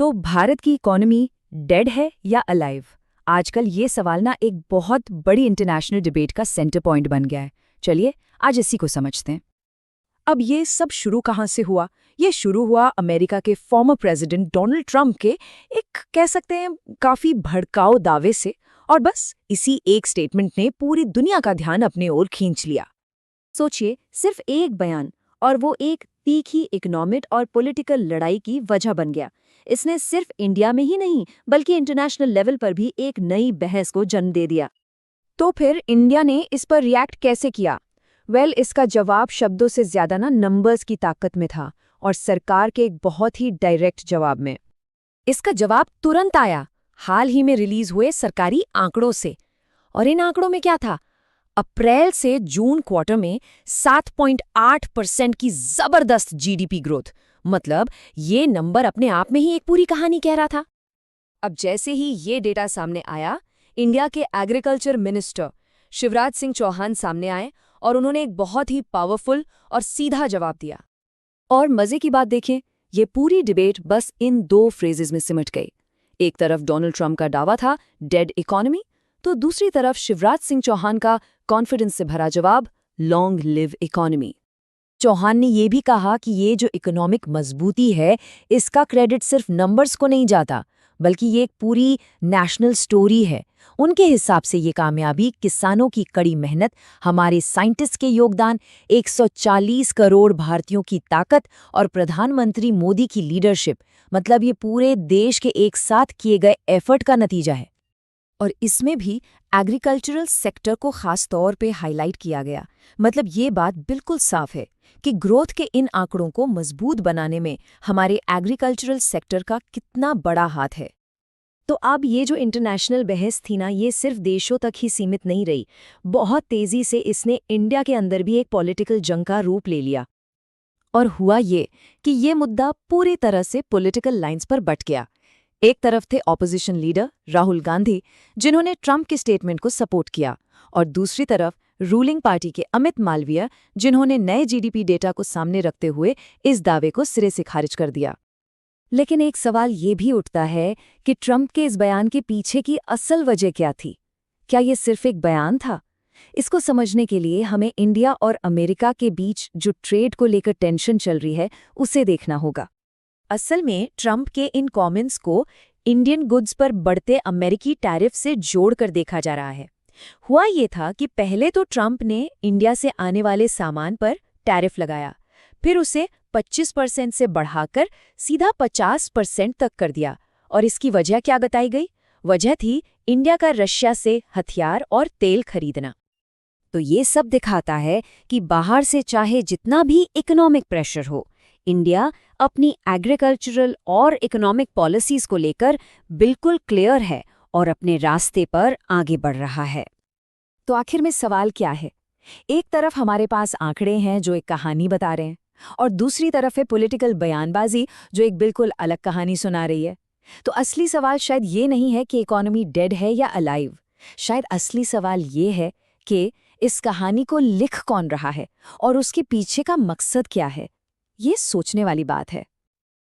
तो भारत की economy dead है या अलाइव? आजकल ये सवाल ना एक बहुत बड़ी इंटरनेशनल डिबेट का सेंटर पॉइंट बन गया है। चलिए आज इसी को समझते हैं। अब ये सब शुरू कहाँ से हुआ? ये शुरू हुआ अमेरिका के फॉर्मर प्रेसिडेंट डोनाल्ड ट्रंप के एक कह सकते हैं काफी भड़काऊ दावे से, और बस इसी एक स्टेटमेंट ने पूरी दुनिया का ध्यान अपने ओर खींच लिया। सोचिए, सिर्फ एक बयान, और वो एक तीखी इकोनॉमिक और पॉलिटिकल लड़ाई की वजह बन गया। इसने सिर्फ इंडिया में ही नहीं बल्कि इंटरनेशनल लेवल पर भी एक नई बहस को जन्म दे दिया। तो फिर इंडिया ने इस पर रिएक्ट कैसे किया? इसका जवाब शब्दों से ज्यादा ना नंबर्स की ताकत में था, और सरकार के एक बहुत ही डायरेक्ट जवाब में। इसका जवाब तुरंत आया, हाल ही में रिलीज हुए सरकारी आंकड़ों से। और इन आंकड़ों में क्या था? अप्रैल से जून क्वार्टर में 7.8% की जबरदस्त जीडीपी ग्रोथ। मतलब ये नंबर अपने आप में ही एक पूरी कहानी कह रहा था। अब जैसे ही ये डेटा सामने आया, इंडिया के एग्रीकल्चर मिनिस्टर शिवराज सिंह चौहान सामने आए और उन्होंने एक बहुत ही पावरफुल और सीधा जवाब दिया। और मजे की बात देखें, ये पूरी डिबेट बस इन दो फ्रेजेस में सिमट गई। एक तरफ डोनाल्ड ट्रंप का दावा था डेड इकोनॉमी, तो दूसरी तरफ शिवराज सिंह चौहान का कॉन्फिडेंस से भरा जवाब लॉन्ग लिव इकोनॉमी। चौहान ने यह भी कहा कि ये जो इकोनॉमिक मजबूती है, इसका क्रेडिट सिर्फ नंबर्स को नहीं जाता, बल्कि ये एक पूरी नेशनल स्टोरी है। उनके हिसाब से ये कामयाबी किसानों की कड़ी मेहनत, हमारे साइंटिस्ट के योगदान, 140 करोड़ भारतीयों की ताकत और प्रधानमंत्री मोदी की लीडरशिप, मतलब ये पूरे देश के एक साथ किए गए एफर्ट का नतीजा है। और इसमें भी एग्रीकल्चरल सेक्टर को खास तौर पे हाईलाइट किया गया। मतलब ये बात बिल्कुल साफ है कि ग्रोथ के इन आंकड़ों को मजबूत बनाने में हमारे एग्रीकल्चरल सेक्टर का कितना बड़ा हाथ है। तो अब ये जो इंटरनेशनल बहस थी ना, ये सिर्फ देशों तक ही सीमित नहीं रही। बहुत तेजी से इसने इंडिया के अंदर भी एक पॉलिटिकल जंग का रूप ले लिया। और हुआ ये कि ये मुद्दा पूरी तरह से पॉलिटिकल लाइंस पर बट गया। एक तरफ थे ऑपोजिशन लीडर राहुल गांधी, जिन्होंने ट्रंप के स्टेटमेंट को सपोर्ट किया, और दूसरी तरफ रूलिंग पार्टी के अमित मालवीय, जिन्होंने नए जीडीपी डेटा को सामने रखते हुए इस दावे को सिरे से खारिज कर दिया। लेकिन एक सवाल ये भी उठता है कि ट्रंप के इस बयान के पीछे की असल वजह क्या थी? क्या ये सिर्फ एक बयान था? इसको समझने के लिए हमें इंडिया और अमेरिका के बीच जो ट्रेड को लेकर टेंशन चल रही है, उसे देखना होगा। असल में ट्रंप के इन कमेंट्स को इंडियन गुड्स पर बढ़ते अमेरिकी टैरिफ से जोड़कर देखा जा रहा है। हुआ ये था कि पहले तो ट्रंप ने इंडिया से आने वाले सामान पर टैरिफ लगाया, फिर उसे 25% से बढ़ाकर सीधा 50% तक कर दिया। और इसकी वजह क्या बताई गई? वजह थी इंडिया का रशिया से हथियार और तेल खरीदना। तो ये सब दिखाता है कि बाहर से चाहे जितना भी इकोनॉमिक प्रेशर हो, इंडिया अपनी एग्रीकल्चरल और इकोनॉमिक पॉलिसीज को लेकर बिल्कुल क्लियर है और अपने रास्ते पर आगे बढ़ रहा है। तो आखिर में सवाल क्या है? एक तरफ हमारे पास आंकड़े हैं जो एक कहानी बता रहे हैं, और दूसरी तरफ है पॉलिटिकल बयानबाजी जो एक बिल्कुल अलग कहानी सुना रही है। तो असली सवाल शायद ये नहीं है कि इकोनॉमी डेड है या अलाइव। शायद असली सवाल ये है कि इस कहानी को लिख कौन रहा है और उसके पीछे का मकसद क्या है। ये सोचने वाली बात है।